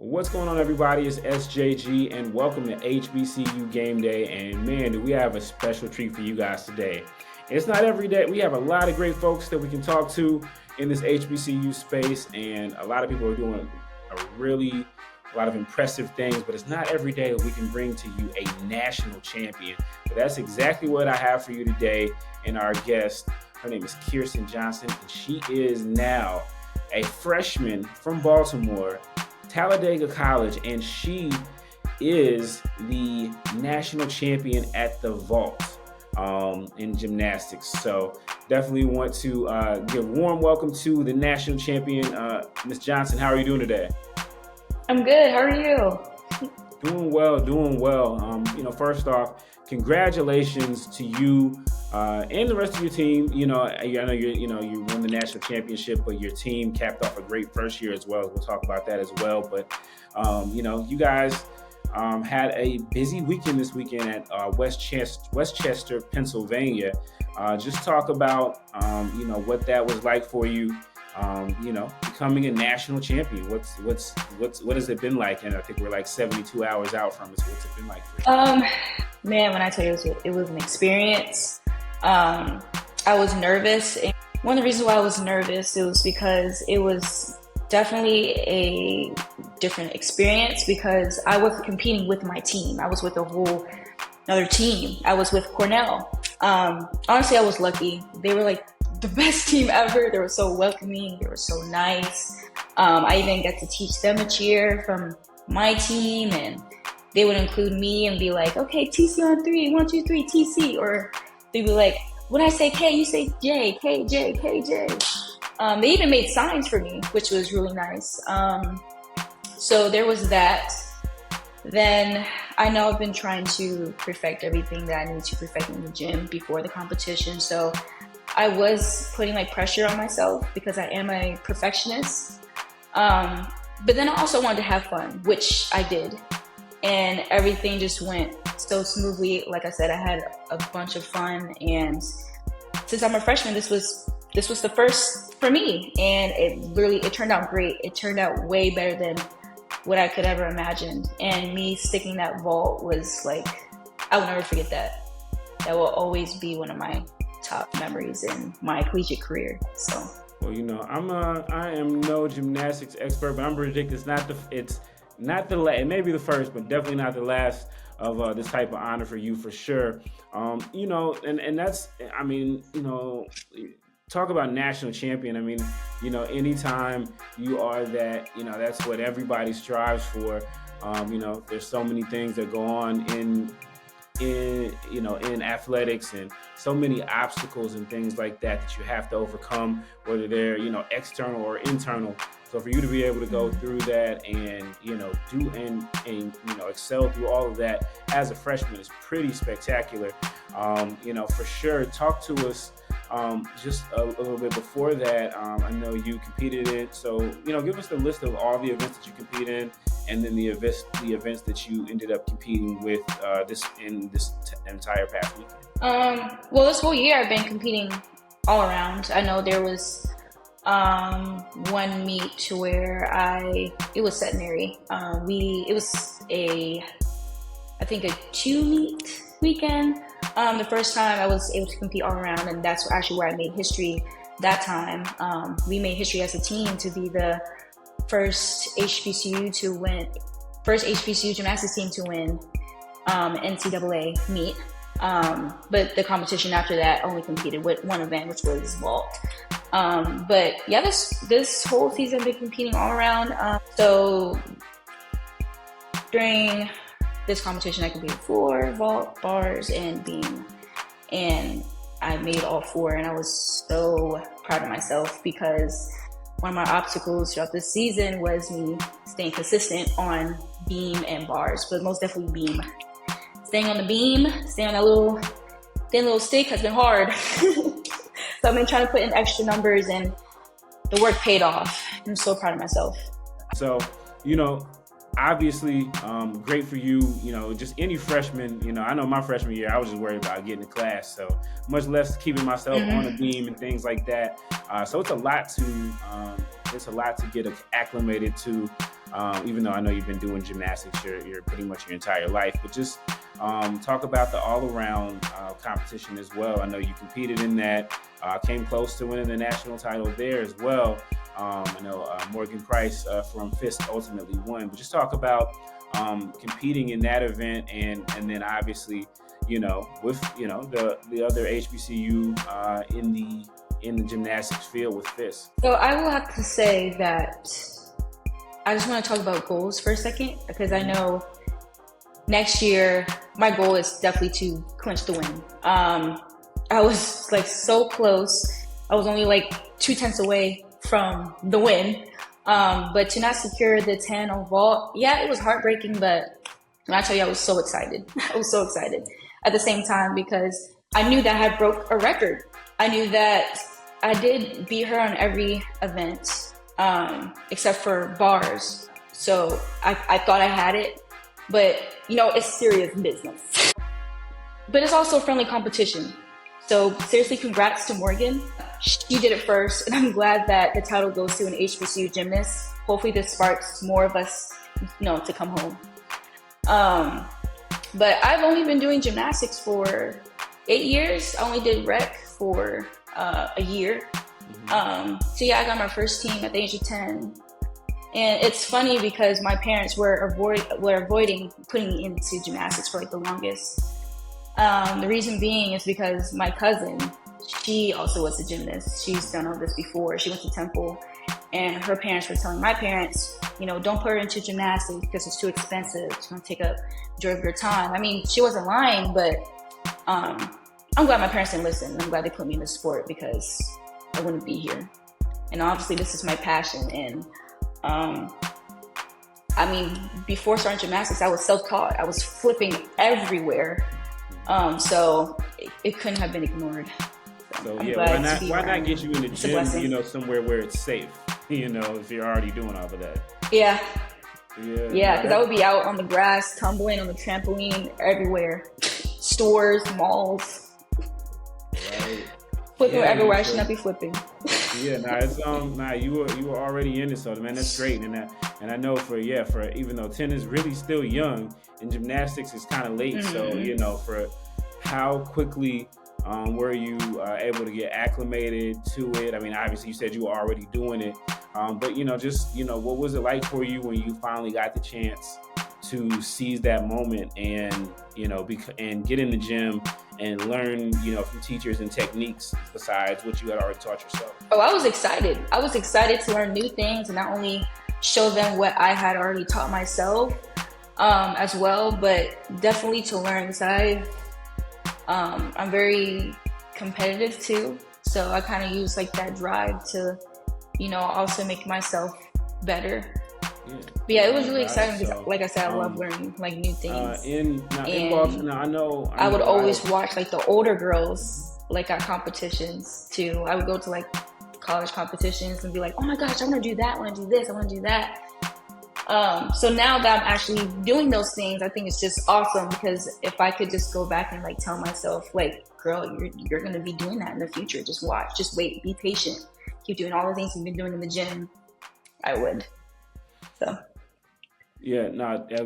What's going on, everybody? It's SJG, and welcome to HBCU Game Day. And man, do we have a special treat for you guys today. It's not every day. We have a lot of great folks that we can talk to in this HBCU space, and a lot of people are doing a lot of impressive things, but it's not every day that we can bring to you a national champion. But that's exactly what I have for you today. And our guest, her name is Kyrstin Johnson, and she is now a freshman from Baltimore, Talladega College, and she is the national champion at the vault in gymnastics. So definitely want to give a warm welcome to the national champion, Ms. Johnson. How are you doing today? I'm good. How are you? Doing well. First off, congratulations to you and the rest of your team. I know you won the national championship, but your team capped off a great first year as well. We'll talk about that as well. But you guys had a busy weekend this weekend at Westchester, Pennsylvania. Just talk about what that was like for you. Becoming a national champion. What has it been like? And I think we're like 72 hours out from it. So what's it been like for you? Man, when I tell you it was an experience. I was nervous. And one of the reasons why I was nervous, it was because it was definitely a different experience because I wasn't competing with my team. I was with another team. I was with Cornell. Honestly, I was lucky. They were like the best team ever. They were so welcoming. They were so nice. I even got to teach them a cheer from my team, and they would include me and be like, okay, TC on 3, 1, 2, 3, TC. Or they'd be like, when I say K, you say J, K, J, K, J. They even made signs for me, which was really nice. So there was that. Then I know I've been trying to perfect everything that I need to perfect in the gym before the competition. So I was putting like pressure on myself because I am a perfectionist. But then I also wanted to have fun, which I did. And everything just went so smoothly. Like I said, I had a bunch of fun. And since I'm a freshman, this was the first for me. And it turned out great. It turned out way better than what I could ever imagine. And me sticking that vault was like, I will never forget that. That will always be one of my top memories in my collegiate career. So, well, I am no gymnastics expert, but I'm predicting it may be the first, but definitely not the last of this type of honor for you for sure. And that's, talk about national champion. Anytime you are that, that's what everybody strives for. There's so many things that go on in athletics, and so many obstacles and things like that you have to overcome, whether they're, external or internal. So for you to be able to go through that and, do and excel through all of that as a freshman is pretty spectacular. For sure. Talk to us just a little bit before that. I know you competed in, so, give us the list of all the events that you compete in, and then the events that you ended up competing with this entire past weekend. Well, this whole year I've been competing all around. I know there was one meet to where it was centenary. It was I think a 2-meet weekend. The first time I was able to compete all around, and that's actually where I made history that time. We made history as a team to be the first HBCU gymnastics team to win NCAA meet. But the competition after that only competed with one event, which was vault. But yeah, this whole season I've been competing all around. So during this competition, I competed floor, vault, bars, and beam. And I made all 4, and I was so proud of myself because one of my obstacles throughout this season was me staying consistent on beam and bars, but most definitely beam. Staying on the beam, staying on that little thin little stick has been hard. So I've been trying to put in extra numbers, and the work paid off. I'm so proud of myself. So, obviously, great for you, just any freshman, I know my freshman year, I was just worried about getting to class, so much less keeping myself on the beam and things like that. So it's a lot to get acclimated to, even though I know you've been doing gymnastics your pretty much your entire life, but just talk about the all-around competition as well. I know you competed in that, came close to winning the national title there as well. I know Morgan Price from Fisk ultimately won, but just talk about competing in that event and then obviously, with, the other HBCU in the gymnastics field with Fisk. So I will have to say that I just want to talk about goals for a second, because I know next year my goal is definitely to clinch the win. I was like so close. I was only like 2/10 away from the win. But to not secure the 10 on vault, yeah, it was heartbreaking, but when I tell you, I was so excited. I was so excited at the same time, because I knew that I had broke a record. I knew that I did beat her on every event, except for bars. So I thought I had it, but it's serious business. But it's also friendly competition. So seriously, congrats to Morgan. She did it first, and I'm glad that the title goes to an HBCU gymnast. Hopefully this sparks more of us, to come home. But I've only been doing gymnastics for 8 years. I only did rec for a year. So yeah, I got my first team at the age of 10. And it's funny because my parents were avoiding putting me into gymnastics for like the longest. The reason being is because my cousin, she also was a gymnast. She's done all this before. She went to Temple, and her parents were telling my parents, don't put her into gymnastics because it's too expensive. It's going to take up majority of your time. I mean, she wasn't lying, but I'm glad my parents didn't listen. I'm glad they put me in the sport, because I wouldn't be here. And obviously this is my passion. And before starting gymnastics, I was self-taught. I was flipping everywhere. So it couldn't have been ignored. So yeah, why not get you in the gym, somewhere where it's safe, if you're already doing all of that. Yeah, because I would be out on the grass, tumbling on the trampoline, everywhere. Stores, malls. Right. Flipping everywhere I should not be flipping. You were already in it, so man, that's great. And I know for even though 10 is really still young, and gymnastics is kind of late, mm-hmm. So for how quickly were you able to get acclimated to it? I mean, obviously you said you were already doing it, but what was it like for you when you finally got the chance to seize that moment and and get in the gym and learn from teachers and techniques besides what you had already taught yourself? Oh, I was excited. I was excited to learn new things and not only show them what I had already taught myself as well, but definitely to learn. Because I'm very competitive too, so I kind of use like that drive to also make myself better. But yeah, it was really exciting because, like I said, I love learning like new things. In Baltimore, I know I would always watch like the older girls like at competitions too. I would go to like college competitions and be like, oh my gosh, I want to do that, I want to do this, I want to do that. So now that I'm actually doing those things, I think it's just awesome, because if I could just go back and like tell myself, like, girl, you're going to be doing that in the future. Just watch, just wait, be patient, keep doing all the things you've been doing in the gym. I would. So. Yeah,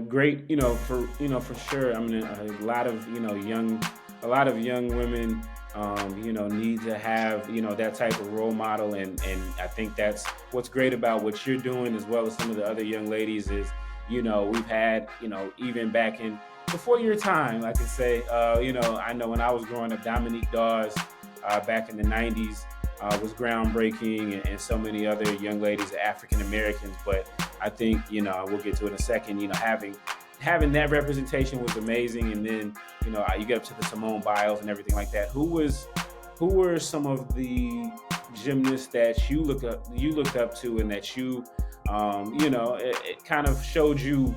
great. For sure. I mean, a lot of young women, need to have, that type of role model. And I think that's what's great about what you're doing, as well as some of the other young ladies, is, we've had, even back in before your time, I could say, I know when I was growing up, Dominique Dawes, back in the 90s, was groundbreaking, and so many other young ladies, African Americans. But I think, we'll get to it in a second, having that representation was amazing. And then, you get up to the Simone Biles and everything like that. Who were some of the gymnasts that you looked up to, and that it kind of showed you,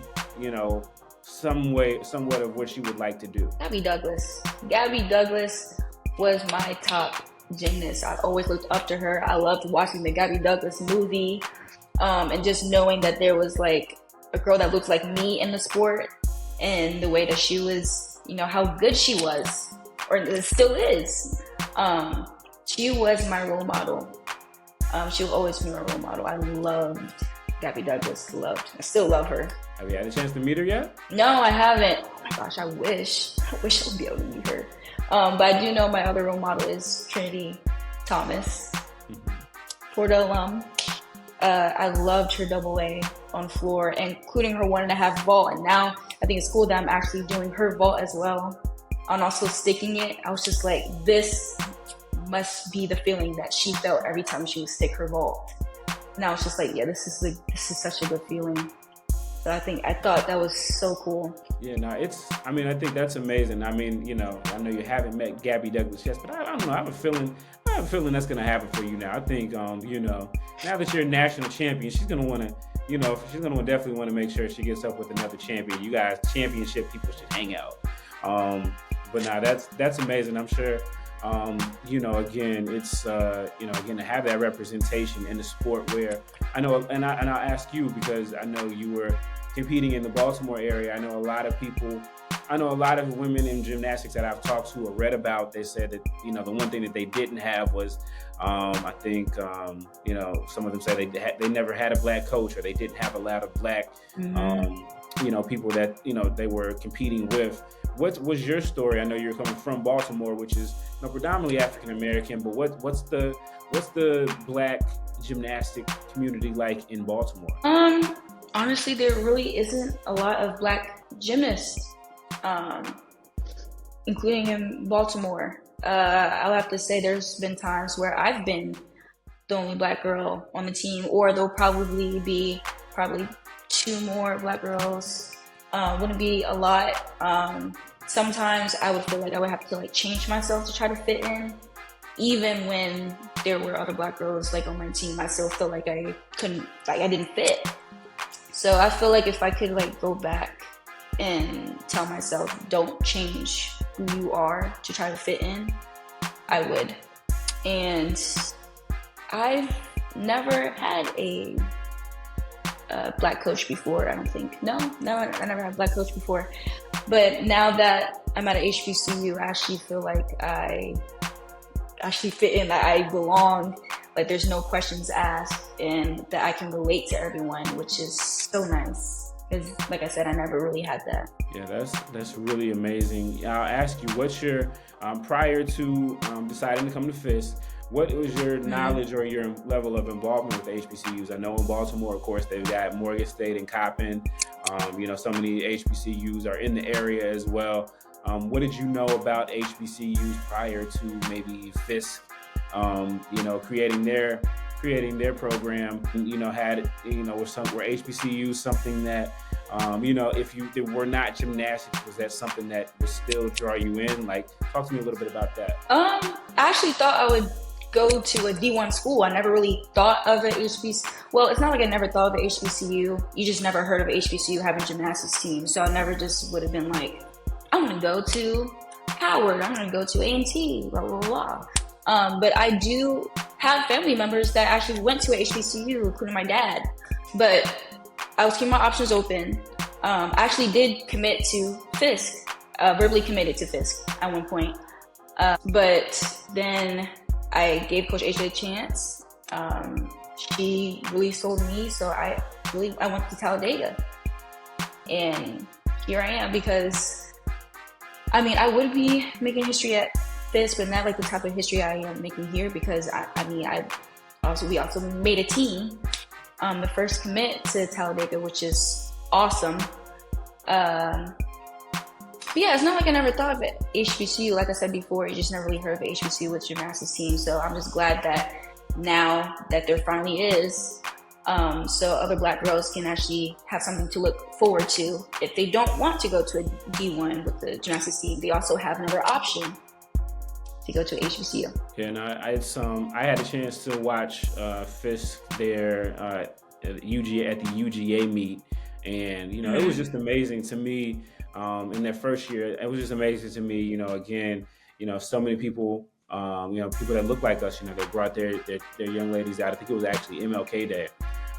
somewhat of what you would like to do? Gabby Douglas. Gabby Douglas was my top gymnast. I always looked up to her. I loved watching the Gabby Douglas movie, and just knowing that there was like a girl that looked like me in the sport, and the way that she was, how good she was, or still is. She was my role model. She will always be my role model. I loved Gabby Douglas. I still love her. Have you had a chance to meet her yet? No, I haven't. Oh my gosh, I wish I would be able to meet her. But I do know my other role model is Trinity Thomas, Florida alum. I loved her double A on floor, including her 1.5 vault. And now I think it's cool that I'm actually doing her vault as well. And also sticking it. I was just like, this must be the feeling that she felt every time she would stick her vault. And I was just like, yeah, this is such a good feeling. So I thought that was so cool. Yeah, no, I think that's amazing. I mean, you know, I know you haven't met Gabby Douglas yet, but I don't know. I have a feeling that's going to happen for you now. I think, you know, now that you're a national champion, she's going to want to, you know, definitely want to make sure she gets up with another champion. You guys, championship people should hang out. But now that's amazing. I'm sure, you know, again, it's, you know, again, to have that representation in the sport where I know, and I'll ask you because I know you were competing in the Baltimore area. I know a lot of women in gymnastics that I've talked to or read about, they said that, you know, the one thing that they didn't have was, I think, you know, some of them say they never had a black coach or they didn't have a lot of black, you know, people that, you know, they were competing with. What was your story? I know you're coming from Baltimore, which is, you know, predominantly African American, but what's the black gymnastic community like in Baltimore? Honestly, there really isn't a lot of black gymnasts, including in Baltimore. I'll have to say there's been times where I've been the only black girl on the team, or there'll probably be 2 more black girls. Wouldn't be a lot. Sometimes I would feel like I would have to like change myself to try to fit in. Even when there were other black girls like on my team, I still felt like I didn't fit. So I feel like if I could like go back and tell myself, don't change who you are to try to fit in, I would. And I've never had a black coach before, I don't think. No, I never had a black coach before. But now that I'm at a HBCU, I actually feel like I actually fit in, that I belong, like there's no questions asked, and that I can relate to everyone, which is so nice. Because like I said, I never really had that. Yeah, that's really amazing. I'll ask you, what's your, prior to deciding to come to FISK, what was your knowledge or your level of involvement with HBCUs? I know in Baltimore, of course, they've got Morgan State and Coppin. You know, some of the HBCUs are in the area as well. What did you know about HBCUs prior to maybe FISK, you know, creating their program? You know, had, you know, were HBCUs something that, you know, if they were not gymnastics, was that something that would still draw you in? Like, talk to me a little bit about that. I actually thought I would go to a D1 school. I never really thought of an HBCU. Well, it's not like I never thought of an HBCU. You just never heard of an HBCU having a gymnastics team. So I never just would have been like, I'm going to go to Howard. I'm going to go to A&T, blah, blah, blah. But I do have family members that actually went to a HBCU, including my dad. But I was keeping my options open. I actually did commit to FISK, verbally committed to FISK at one point. But then I gave Coach AJ a chance. She really sold me, so I went to Talladega. And here I am, because, I mean, I would be making history at FISK, but not like the type of history I am making here, because we also made a team, the first commit to Talladega, which is awesome. But yeah, it's not like I never thought of it. HBCU, like I said before, you just never really heard of HBCU with gymnastics team. So I'm just glad that now that there finally is, so other black girls can actually have something to look forward to. If they don't want to go to a D1 with the gymnastics team, they also have another option to go to HBCU. Yeah, and I had a chance to watch FISK there at the UGA meet, and you know, it was just amazing to me. In their first year, it was just amazing to me. You know, again, you know, so many people, you know, people that look like us. You know, they brought their young ladies out. I think it was actually MLK Day,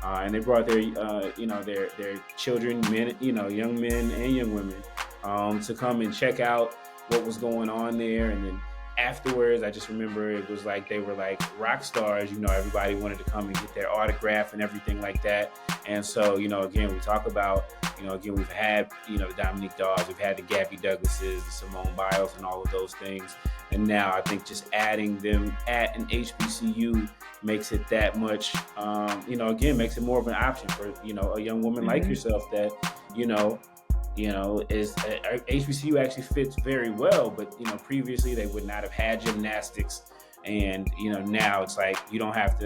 and they brought their you know, their children, men, you know, young men and young women, to come and check out what was going on there, and then afterwards, I just remember it was like they were like rock stars. Everybody wanted to come and get their autograph and everything like that. And so, again, we talk about, again, we've had, the Dominique Dawes, we've had the Gabby Douglases, the Simone Biles, and all of those things. And now I think just adding them at an HBCU makes it that much, again, makes it more of an option for, a young woman like yourself that, is HBCU actually fits very well, but previously they would not have had gymnastics, and now it's like you don't have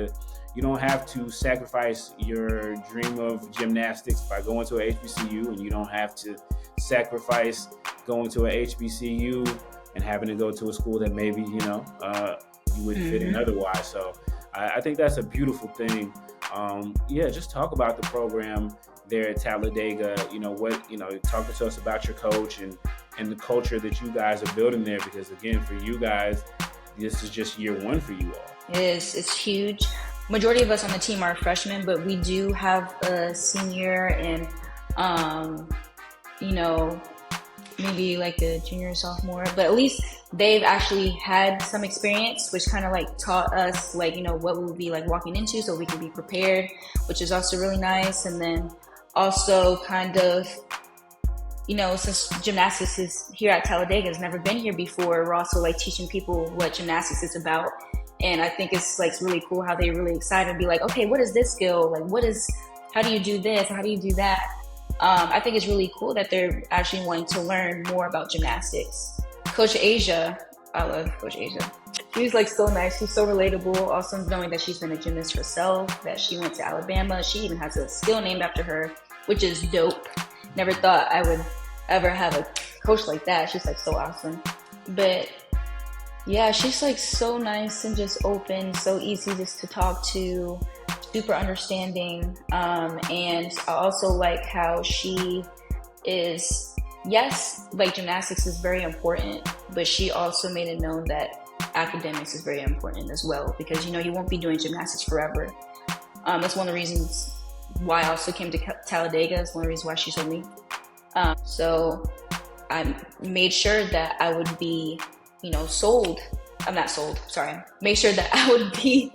to sacrifice your dream of gymnastics by going to a HBCU, and you don't have to sacrifice going to a HBCU and having to go to a school that maybe you wouldn't fit in otherwise. So I think that's a beautiful thing. Just talk about the program there at Talladega, talking to us about your coach and the culture that you guys are building there, because again, for you guys, this is just year one for you all. It is. It's huge. Majority of us on the team are freshmen, but we do have a senior and, maybe like a junior or sophomore, but at least they've actually had some experience, which kind of like taught us like, what we would be like walking into so we can be prepared, which is also really nice. And then also kind of, since gymnastics is here at Talladega, has never been here before, we're also like teaching people what gymnastics is about. And I think it's like really cool how they're really excited and be like, okay, what is this skill? Like, how do you do this? How do you do that? I think it's really cool that they're actually wanting to learn more about gymnastics. Coach Asia, I love Coach Asia. She's like so nice. She's so relatable. Also knowing that she's been a gymnast herself, that she went to Alabama. She even has a skill named after her, which is dope. Never thought I would ever have a coach like that. She's like so awesome. But yeah, she's like so nice and just open, so easy just to talk to, super understanding. And I also like how she is, yes, like gymnastics is very important, but she also made it known that academics is very important as well, because you won't be doing gymnastics forever. That's one of the reasons why I also came to Talladega. It's one of the reasons why she told me. So I made sure that I would be, make sure that I would be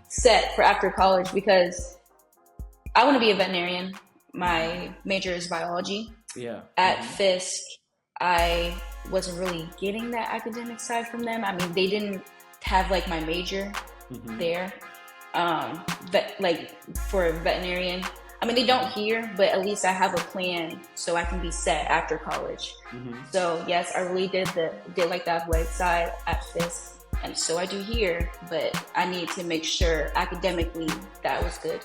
set for after college, because I want to be a veterinarian. My major is biology. Yeah. At Fisk, I wasn't really getting that academic side from them. I mean, they didn't have like my major there. But like for a veterinarian, I mean, they don't here, but at least I have a plan so I can be set after college. So yes, I really did like the athletic side at Fisk, and so I do here, but I need to make sure academically that was good.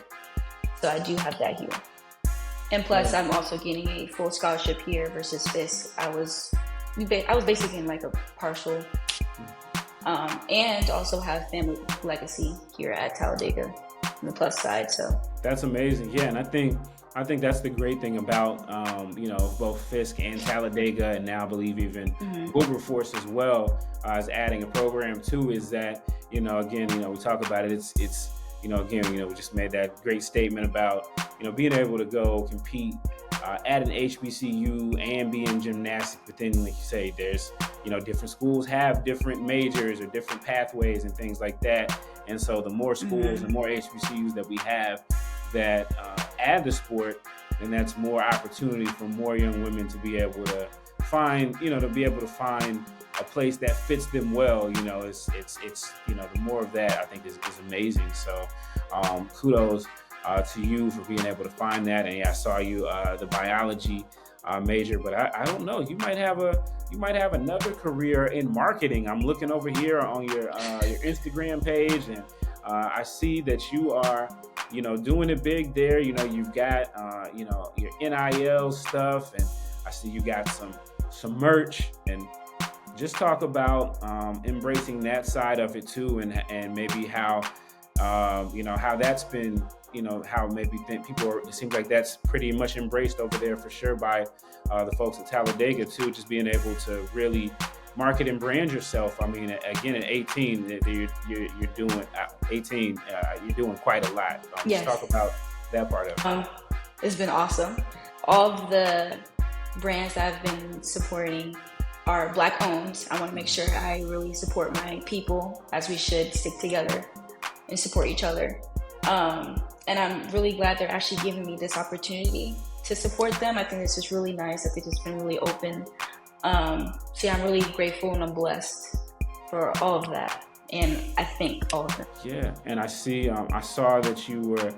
So I do have that here. And plus, I'm also getting a full scholarship here versus Fisk. I was basically in like a partial, and also have family legacy here at Talladega on the plus side. So that's amazing. Yeah, and I think that's the great thing about both Fisk and Talladega, and now I believe even Wilberforce as well, is adding a program too. Is that we talk about it. It's we just made that great statement about being able to go compete at an HBCU and be in gymnastics. But then, like you say, there's different schools have different majors or different pathways and things like that. And so the more schools and more HBCUs that we have that add the sport, then that's more opportunity for more young women to be able to find a place that fits them well. It's the more of that I think is amazing. So kudos to you for being able to find that. And yeah, I saw you the biology major, but I don't know, you might have another career in marketing. I'm looking over here on your Instagram page, and I see that you are doing it big there. You've got your NIL stuff, and I see you got some merch. And just talk about embracing that side of it too, and maybe how how that's been, how maybe people it seems like that's pretty much embraced over there for sure by the folks at Talladega too, just being able to really market and brand yourself. I mean, again, at 18, you're doing 18, you're doing quite a lot. Yes. Just talk about that part of it. It's been awesome. All of the brands I've been supporting are Black owned. I want to make sure I really support my people, as we should stick together and support each other. And I'm really glad they're actually giving me this opportunity to support them. I think this is really nice that they've just been really open. So yeah, I'm really grateful and I'm blessed for all of that. And I thank all of them. Yeah, and I see, I saw that you were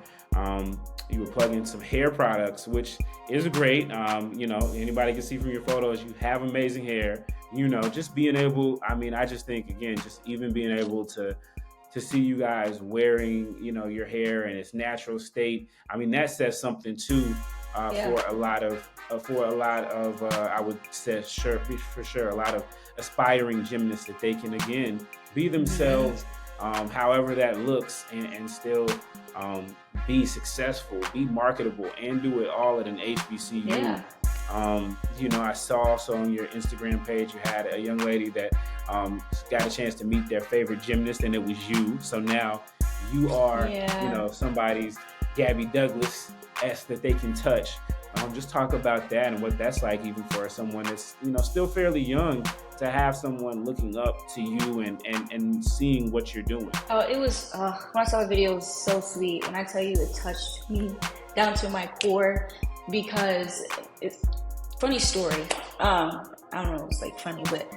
plugging some hair products, which is great. You know, anybody can see from your photos, you have amazing hair. You know, just being able, I mean, I just think, again, just even being able to see you guys wearing, you know, your hair in its natural state. I mean, that says something too for a lot of I would say for sure a lot of aspiring gymnasts, that they can again be themselves, however that looks, and still be successful, be marketable, and do it all at an HBCU. Yeah. You know, I saw also on your Instagram page you had a young lady that got a chance to meet their favorite gymnast, and it was you. So now you are, you know, somebody's Gabby Douglas that they can touch. Just talk about that and what that's like, even for someone that's, you know, still fairly young, to have someone looking up to you and seeing what you're doing. Oh, it was, when I saw the video, it was so sweet. When I tell you, it touched me down to my core, because it's funny story. I don't know, it's like funny, but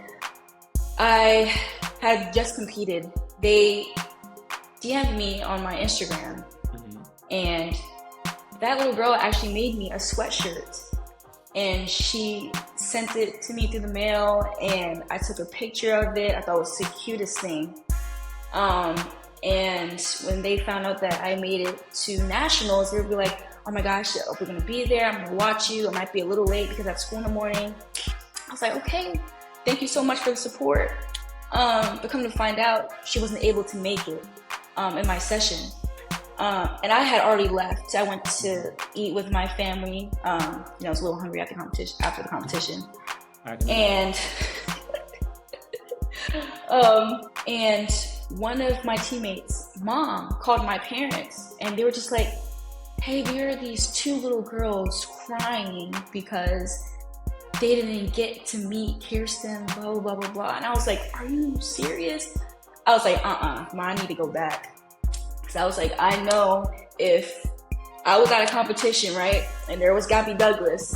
I had just competed. They DM'd me on my Instagram, and that little girl actually made me a sweatshirt, and she sent it to me through the mail, and I took a picture of it. I thought it was the cutest thing. And when they found out that I made it to nationals, they would be like, oh my gosh, we're gonna be there, I'm gonna watch you. I might be a little late because I have school in the morning. I was like, okay, thank you so much for the support. But come to find out, she wasn't able to make it in my session. And I had already left. I went to eat with my family. You know, I was a little hungry after the competition. And and one of my teammates' mom called my parents, and they were just like, hey, there are these two little girls crying because they didn't get to meet Kyrstin, blah, blah, blah, blah, blah. And I was like, are you serious? I was like, Mom, I need to go back. Because I was like, I know if I was at a competition, right, and there was Gabby Douglas,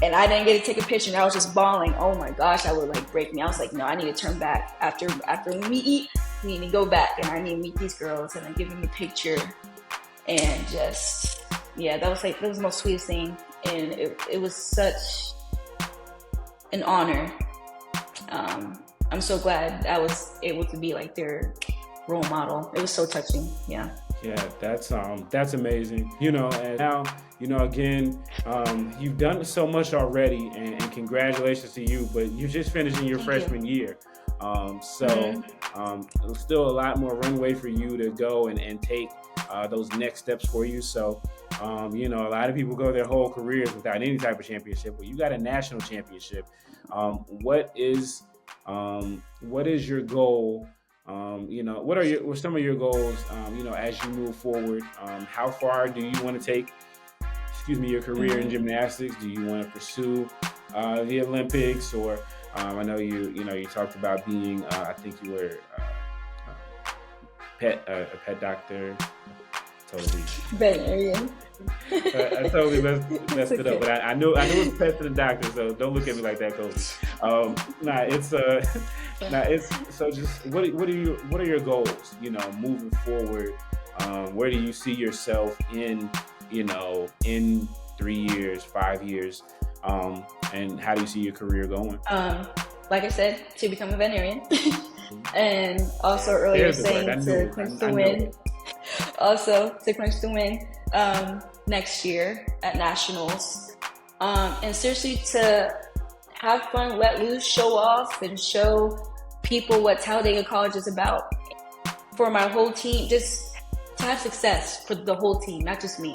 and I didn't get to take a picture, and I was just bawling, oh my gosh, that would like break me. I was like, no, I need to turn back. After we eat, we need to go back, and I need to meet these girls, and I give them a picture. And just, yeah, that was the most sweetest thing. And it was such an honor. I'm so glad I was able to be like their role model. It was so touching. Yeah. Yeah, that's amazing. You know, and now, you know, again, you've done so much already, and congratulations to you, but you're just finishing your freshman year. Still a lot more runway for you to go and take those next steps for you. So, you know, a lot of people go their whole careers without any type of championship, but you got a national championship. What is your goal? You know, what are some of your goals, you know, as you move forward? How far do you want to take, your career in gymnastics? Do you want to pursue the Olympics? Or I know you talked about being, I think you were a pet doctor. Totally. Veterinarian. I totally messed it up, but I knew it's pets to the doctor, so don't look at me like that, Kobe. So just what are your goals? You know, moving forward, where do you see yourself in 3 years, 5 years, and how do you see your career going? Like I said, to become a veterinarian, and also earlier saying to clinch the win. Also to clinch the win next year at nationals, and seriously to have fun, let loose, show off, and show people what Talladega College is about. For my whole team, just to have success for the whole team, not just me.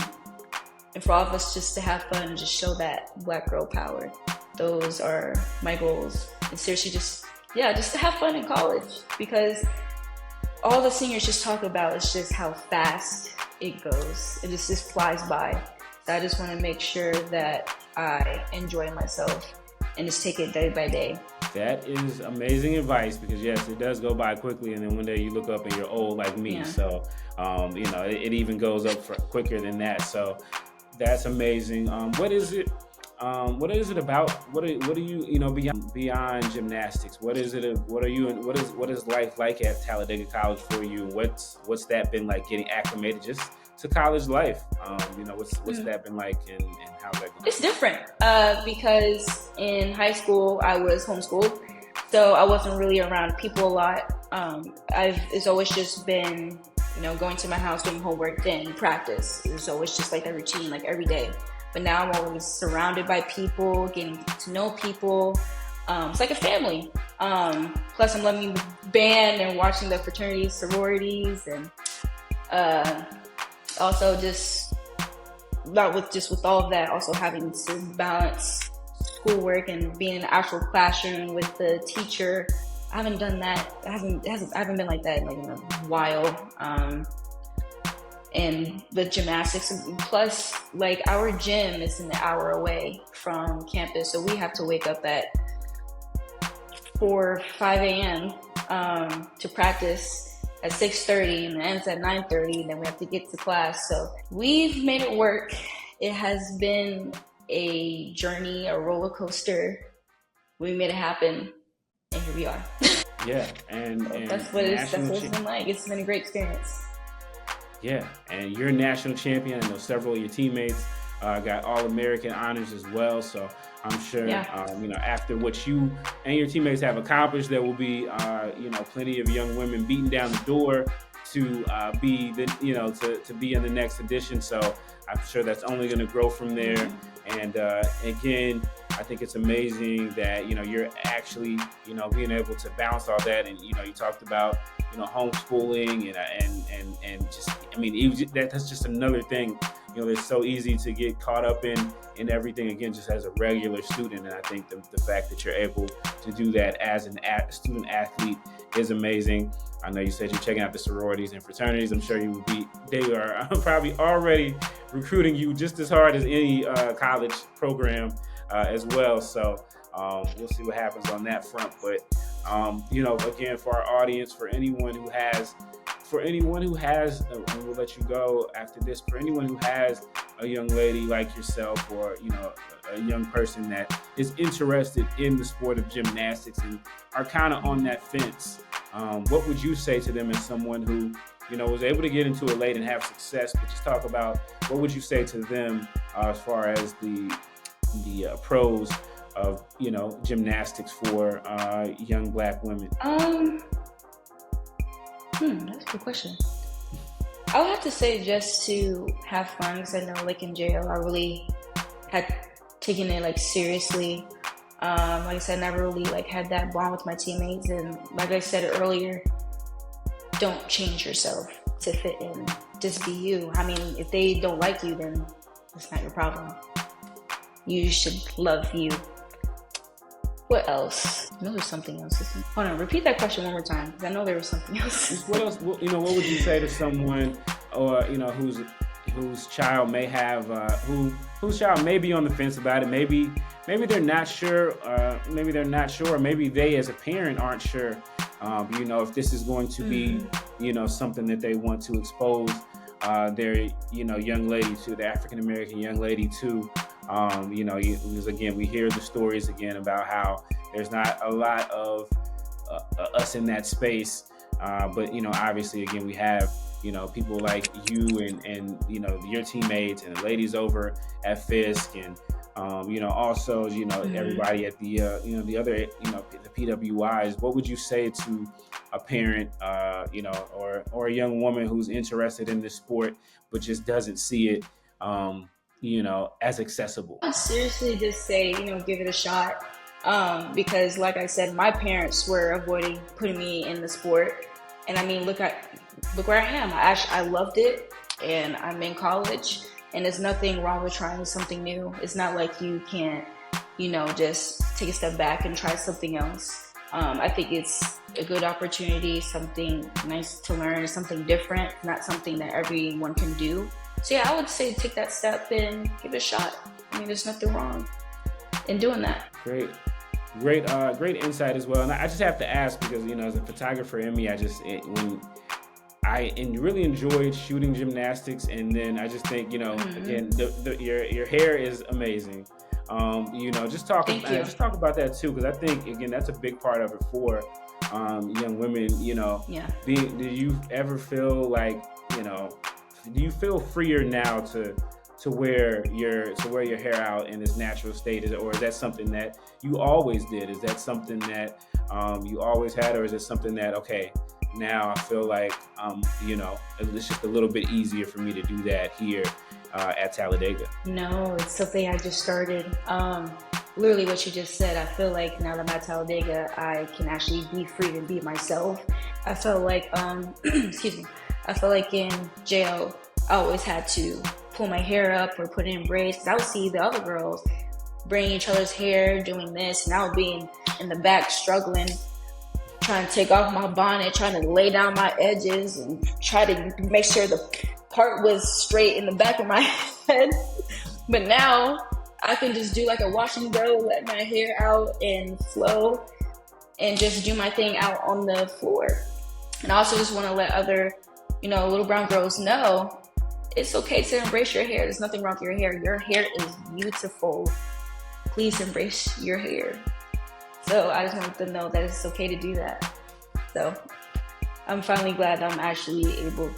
And for all of us just to have fun and just show that Black girl power. Those are my goals. And seriously, just to have fun in college, because all the seniors just talk about is just how fast it goes. It just flies by. So I just want to make sure that I enjoy myself and just take it day by day. That is amazing advice, because yes, it does go by quickly, and then one day you look up and you're old like me. Yeah. So, it even goes up quicker than that. So that's amazing. What is it? What is it about? What are you beyond gymnastics? What is it? What are you? What is life like at Talladega College for you? What's that been like, getting acclimated just to college life? What's that been like, and how's that going? It's different because in high school I was homeschooled, so I wasn't really around people a lot. It's always just been, going to my house, doing homework, then practice. It was always just like that routine, like every day. But now I'm always surrounded by people, getting to know people. It's like a family. Plus I'm loving the band and watching the fraternities, sororities, and also just with all of that, also having to balance schoolwork and being in the actual classroom with the teacher. I haven't done that. I haven't been like that in a while. And with gymnastics, plus our gym is an hour away from campus, so we have to wake up at 5 a.m. To practice at 6:30, and it ends at 9:30, and then we have to get to class. So we've made it work. It has been a journey, a roller coaster. We made it happen, and here we are. Yeah, and that's what it's been like. It's been a great experience. Yeah, and you're a national champion. I know several of your teammates got All-American honors as well. So I'm sure, after what you and your teammates have accomplished, there will be, plenty of young women beating down the door to be to be in the next edition. So I'm sure that's only going to grow from there. And again, I think it's amazing that you're actually being able to balance all that. And you talked about homeschooling and just that's just another thing. It's so easy to get caught up in everything, again, just as a regular student. And I think the fact that you're able to do that as a student athlete is amazing. I know you said you're checking out the sororities and fraternities. I'm sure they are probably already recruiting you just as hard as any college program as well. So we'll see what happens on that front. But again, for our audience, for anyone who has, and we'll let you go after this, for anyone who has a young lady like yourself, or a young person that is interested in the sport of gymnastics and are kind of on that fence, what would you say to them as someone who was able to get into it late and have success? But just talk about, what would you say to them as far as the pros of gymnastics for young Black women? That's a good question. I would have to say just to have fun, because I know in jail I really had taken it seriously. Like I said, I never really had that bond with my teammates, and like I said earlier, don't change yourself to fit in. Just be you. I mean, if they don't like you, then it's not your problem. You should love you. What else? I know there's something else. Hold on, repeat that question one more time, because I know there was something else. What else? What would you say to someone, or whose child may have, whose child may be on the fence about it? Maybe they're not sure. Or maybe they, as a parent, aren't sure. If this is going to be, something that they want to expose their, young lady to, the African American young lady to. Because again, we hear the stories again about how there's not a lot of us in that space. But obviously, again, we have, people like you and your teammates and the ladies over at Fisk, and also, everybody at the the other, the PWIs. What would you say to a parent, or a young woman who's interested in this sport but just doesn't see it, as accessible? I seriously just say, give it a shot. Because like I said, my parents were avoiding putting me in the sport. And I mean, look where I am. I loved it, and I'm in college, and there's nothing wrong with trying something new. It's not like you can't, just take a step back and try something else. I think it's a good opportunity, something nice to learn, something different, not something that everyone can do. So yeah, I would say take that step and give it a shot. I mean, there's nothing wrong in doing that. Great. great insight as well. And I just have to ask because, as a photographer in me, really enjoyed shooting gymnastics, and then I just think, again, your hair is amazing. Just talk about that too, because I think, again, that's a big part of it for young women. Yeah. Do you ever feel like, do you feel freer now to wear your hair out in its natural state, or is that something that you always did? Is that something that you always had, or is it something that, okay, now I feel like it's just a little bit easier for me to do that here at Talladega? No, it's something I just started. Literally what you just said. I feel like now that I'm at Talladega, I can actually be free and be myself. I felt like excuse me. I felt like in jail I always had to pull my hair up or put it in braids, because I would see the other girls braiding each other's hair, doing this, and I would be in the back struggling, trying to take off my bonnet, trying to lay down my edges and try to make sure the part was straight in the back of my head. But now I can just do like a wash and go, let my hair out and flow and just do my thing out on the floor. And I also just want to let other, little brown girls know it's okay to embrace your hair. There's nothing wrong with your hair. Your hair is beautiful. Please embrace your hair. So I just want them to know that it's okay to do that. So I'm finally glad I'm actually able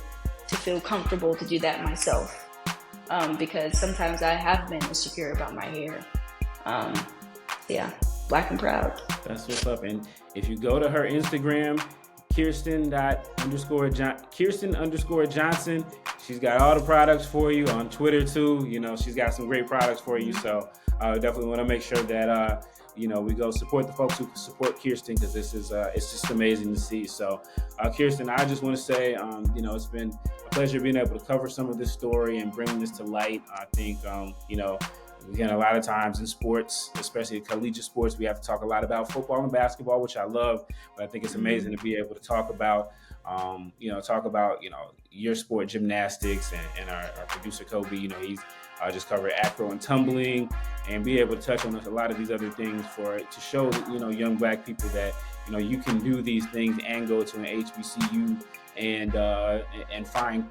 to feel comfortable to do that myself. Because sometimes I have been insecure about my hair. Yeah, black and proud. That's what's up. And if you go to her Instagram, Kyrstin_Johnson, she's got all the products for you. On Twitter too, she's got some great products for you. So definitely want to make sure that we go support the folks who support Kyrstin, because this is it's just amazing to see. So Kyrstin, I just want to say it's been a pleasure being able to cover some of this story and bring this to light. I think again, a lot of times in sports, especially collegiate sports, we have to talk a lot about football and basketball, which I love. But I think it's amazing to be able to talk about your sport, gymnastics, and our producer Kobe. He's just covered acro and tumbling, and be able to touch on a lot of these other things to show young Black people that you can do these things and go to an HBCU and find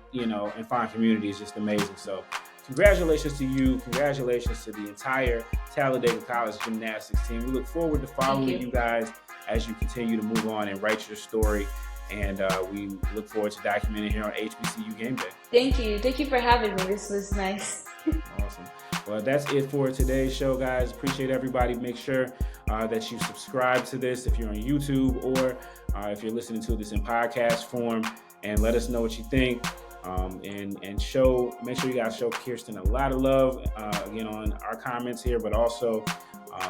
community is just amazing. So congratulations to you. Congratulations to the entire Talladega College gymnastics team. We look forward to following you guys as you continue to move on and write your story. And we look forward to documenting here on HBCU Game Day. Thank you. Thank you for having me. This was nice. Awesome. Well, that's it for today's show, guys. Appreciate everybody. Make sure that you subscribe to this if you're on YouTube, or if you're listening to this in podcast form, and let us know what you think. And make sure you guys show Kyrstin a lot of love, again, on our comments here, but also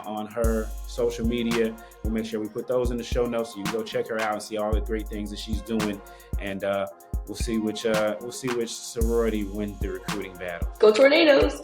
on her social media. We'll make sure we put those in the show notes, so you can go check her out and see all the great things that she's doing. And we'll see which sorority wins the recruiting battle. Go Tornadoes!